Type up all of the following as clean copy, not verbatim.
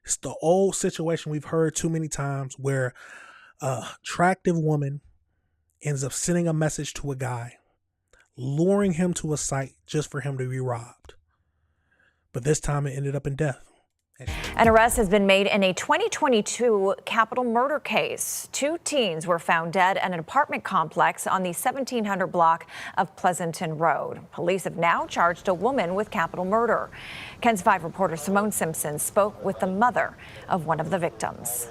It's the old situation we've heard too many times where a attractive woman ends up sending a message to a guy, luring him to a site just for him to be robbed. But this time it ended up in death. An arrest has been made in a 2022 capital murder case. 2 teens were found dead at an apartment complex on the 1700 block of Pleasanton Road. Police have now charged a woman with capital murder. KENS 5 reporter Simone Simpson spoke with the mother of one of the victims.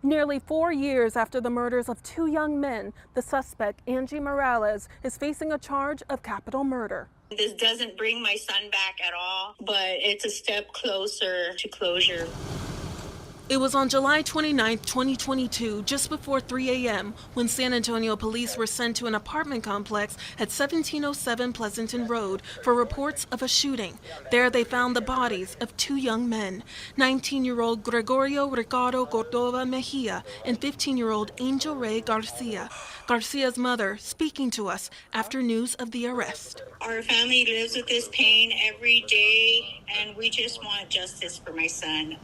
Nearly 4 years after the murders of 2 young men, the suspect, Angie Morales, is facing a charge of capital murder. This doesn't bring my son back at all, but it's a step closer to closure. It was on July 29, 2022, just before 3 a.m., when San Antonio police were sent to an apartment complex at 1707 Pleasanton Road for reports of a shooting. There they found the bodies of 2 young men, 19-year-old Gregorio Ricardo Cordova Mejia and 15-year-old Angel Ray Garcia. Garcia's mother speaking to us after news of the arrest. Our family lives with this pain every day, and we just want justice for my son.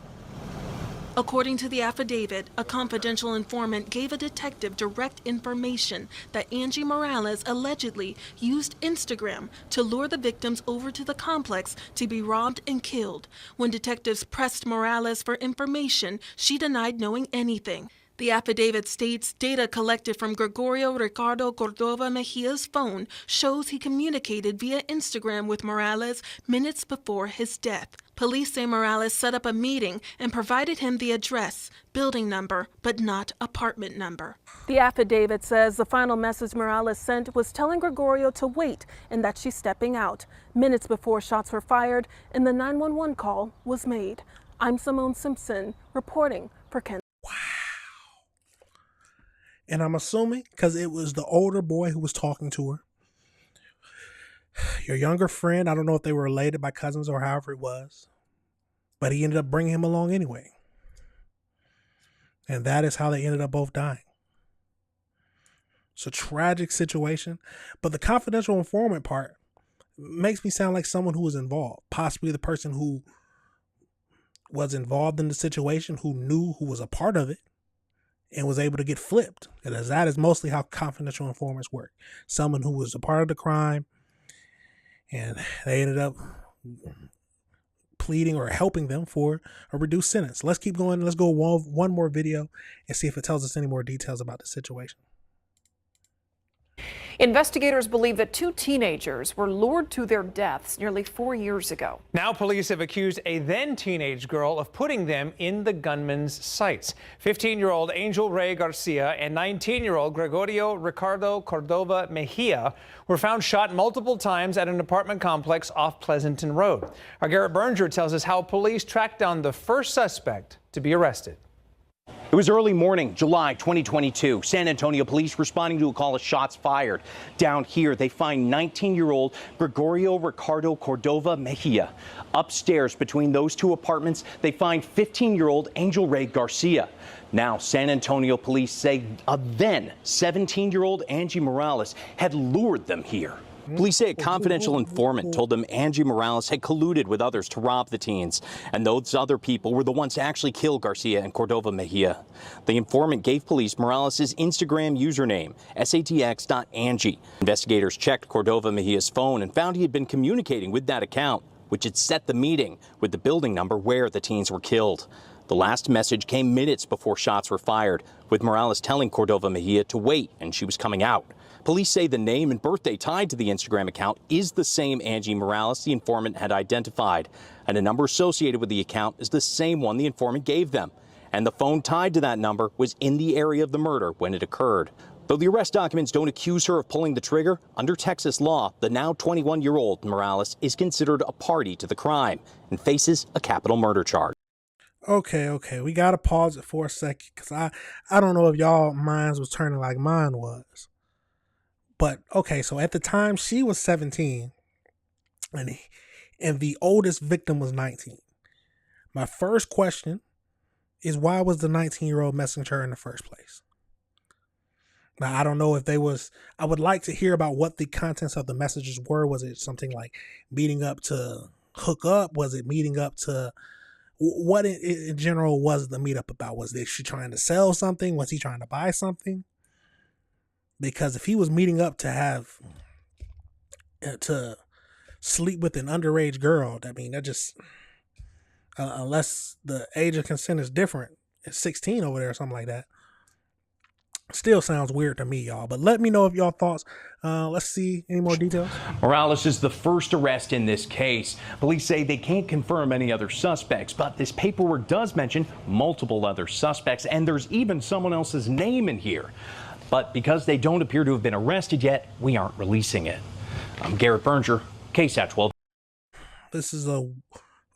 According to the affidavit, a confidential informant gave a detective direct information that Angie Morales allegedly used Instagram to lure the victims over to the complex to be robbed and killed. When detectives pressed Morales for information, she denied knowing anything. The affidavit states data collected from Gregorio Ricardo Cordova Mejia's phone shows he communicated via Instagram with Morales minutes before his death. Police say Morales set up a meeting and provided him the address, building number, but not apartment number. The affidavit says the final message Morales sent was telling Gregorio to wait and that she's stepping out, minutes before shots were fired and the 911 call was made. I'm Simone Simpson, reporting for KENS. And I'm assuming because it was the older boy who was talking to her. Your younger friend, I don't know if they were related by cousins or however it was, but he ended up bringing him along anyway. And that is how they ended up both dying. It's a tragic situation, but the confidential informant part makes me sound like someone who was involved, possibly the person who was involved in the situation, who knew, who was a part of it, and was able to get flipped. Because that is mostly how confidential informants work. Someone who was a part of the crime, and they ended up pleading or helping them for a reduced sentence. Let's keep going. Let's go one more video and see if it tells us any more details about the situation. Investigators believe that 2 teenagers were lured to their deaths nearly 4 years ago. Now police have accused a then teenage girl of putting them in the gunman's sights. 15-year-old Angel Ray Garcia and 19-year-old Gregorio Ricardo Cordova Mejia were found shot multiple times at an apartment complex off Pleasanton Road. Our Garrett Berger tells us how police tracked down the first suspect to be arrested. It was early morning, July 2022. San Antonio police responding to a call of shots fired. Down here, they find 19-year-old Gregorio Ricardo Cordova Mejia. Upstairs, between those 2 apartments, they find 15-year-old Angel Ray Garcia. Now, San Antonio police say a then 17-year-old Angie Morales had lured them here. Police say a confidential informant told them Angie Morales had colluded with others to rob the teens, and those other people were the ones to actually kill Garcia and Cordova Mejia. The informant gave police Morales' Instagram username, satx.angie. Investigators checked Cordova Mejia's phone and found he had been communicating with that account, which had set the meeting with the building number where the teens were killed. The last message came minutes before shots were fired, with Morales telling Cordova Mejia to wait and she was coming out. Police say the name and birthday tied to the Instagram account is the same Angie Morales the informant had identified, and the number associated with the account is the same one the informant gave them. And the phone tied to that number was in the area of the murder when it occurred. Though the arrest documents don't accuse her of pulling the trigger, under Texas law, the now 21-year-old Morales is considered a party to the crime and faces a capital murder charge. Okay, we got to pause it for a second because I don't know if y'all minds was turning like mine was. But, okay, so at the time, she was 17, and the oldest victim was 19. My first question is, why was the 19-year-old messaging her in the first place? Now, I don't know if I would like to hear about what the contents of the messages were. Was it something like meeting up to hook up? Was it meeting up to What in general was the meetup about? Was she trying to sell something? Was he trying to buy something? Because if he was meeting up to have to sleep with an underage girl, I mean, that just unless the age of consent is different, it's 16 over there or something like that. Still sounds weird to me, y'all. But let me know if y'all thoughts. Let's see any more details. Morales is the first arrest in this case. Police say they can't confirm any other suspects, but this paperwork does mention multiple other suspects, and there's even someone else's name in here. But because they don't appear to have been arrested yet, we aren't releasing it. I'm Garrett Berger, KSAT 12. This is a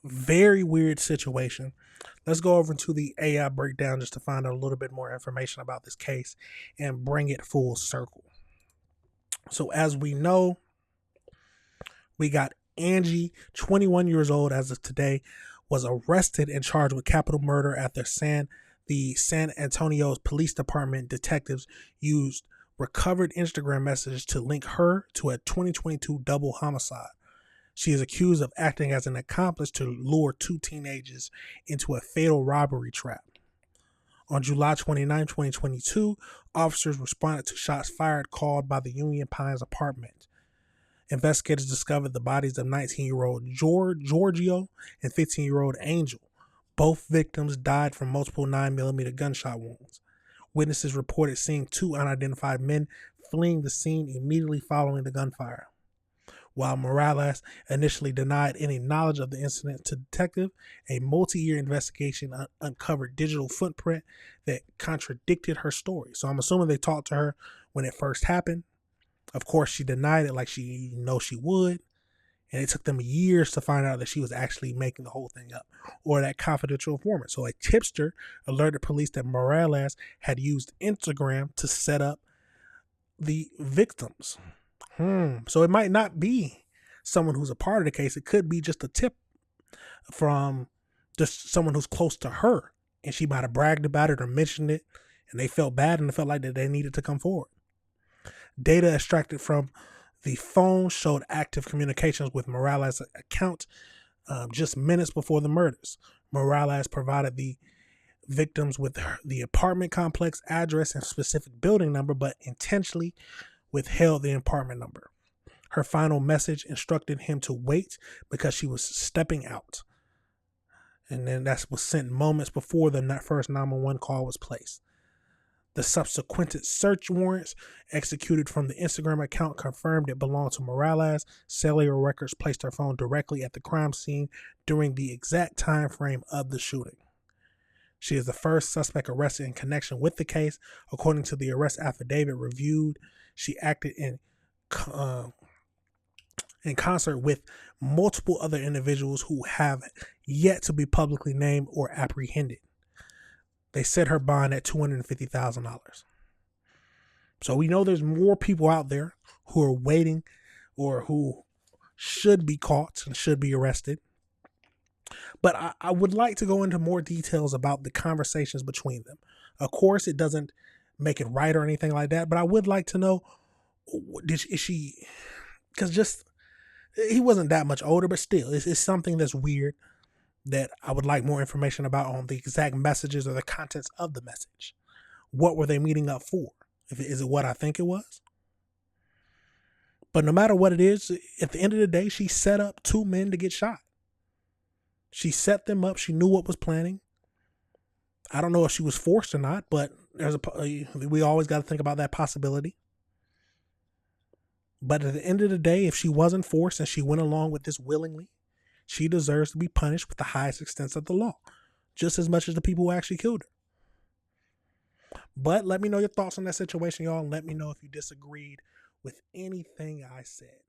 very weird situation. Let's go over to the AI breakdown just to find out a little bit more information about this case and bring it full circle. So as we know, we got Angie, 21 years old as of today, was arrested and charged with capital murder after the San Antonio Police Department detectives used recovered Instagram messages to link her to a 2022 double homicide. She is accused of acting as an accomplice to lure two teenagers into a fatal robbery trap. On July 29, 2022, officers responded to shots fired called by the Union Pines apartment. Investigators discovered the bodies of 19-year-old Giorgio and 15-year-old Angel. Both victims died from multiple 9mm gunshot wounds. Witnesses reported seeing two unidentified men fleeing the scene immediately following the gunfire. While Morales initially denied any knowledge of the incident to detectives, a multi-year investigation uncovered digital footprint that contradicted her story. So I'm assuming they talked to her when it first happened. Of course, she denied it like she would. And it took them years to find out that she was actually making the whole thing up, or that confidential informant. So a tipster alerted police that Morales had used Instagram to set up the victims. So it might not be someone who's a part of the case. It could be just a tip from just someone who's close to her, and she might have bragged about it or mentioned it, and they felt bad and felt like that they needed to come forward. Data extracted from the phone showed active communications with Morales' account just minutes before the murders. Morales provided the victims with the apartment complex address and specific building number, but intentionally withheld the apartment number. Her final message instructed him to wait because she was stepping out. And then that was sent moments before the first 911 call was placed. The subsequent search warrants executed from the Instagram account confirmed it belonged to Morales. Cellular records placed her phone directly at the crime scene during the exact time frame of the shooting. She is the first suspect arrested in connection with the case. According to the arrest affidavit reviewed, she acted in concert with multiple other individuals who have yet to be publicly named or apprehended. They set her bond at $250,000. So we know there's more people out there who are waiting or who should be caught and should be arrested. But I would like to go into more details about the conversations between them. Of course, it doesn't make it right or anything like that, but I would like to know, because just, he wasn't that much older, but still, it's something that's weird that I would like more information about on the exact messages or the contents of the message. What were they meeting up for? Is it what I think it was? But no matter what it is, at the end of the day, she set up two men to get shot. She set them up. She knew what was planning. I don't know if she was forced or not, but we always got to think about that possibility. But at the end of the day, if she wasn't forced and she went along with this willingly, she deserves to be punished with the highest extent of the law, just as much as the people who actually killed her. But let me know your thoughts on that situation, y'all, and let me know if you disagreed with anything I said.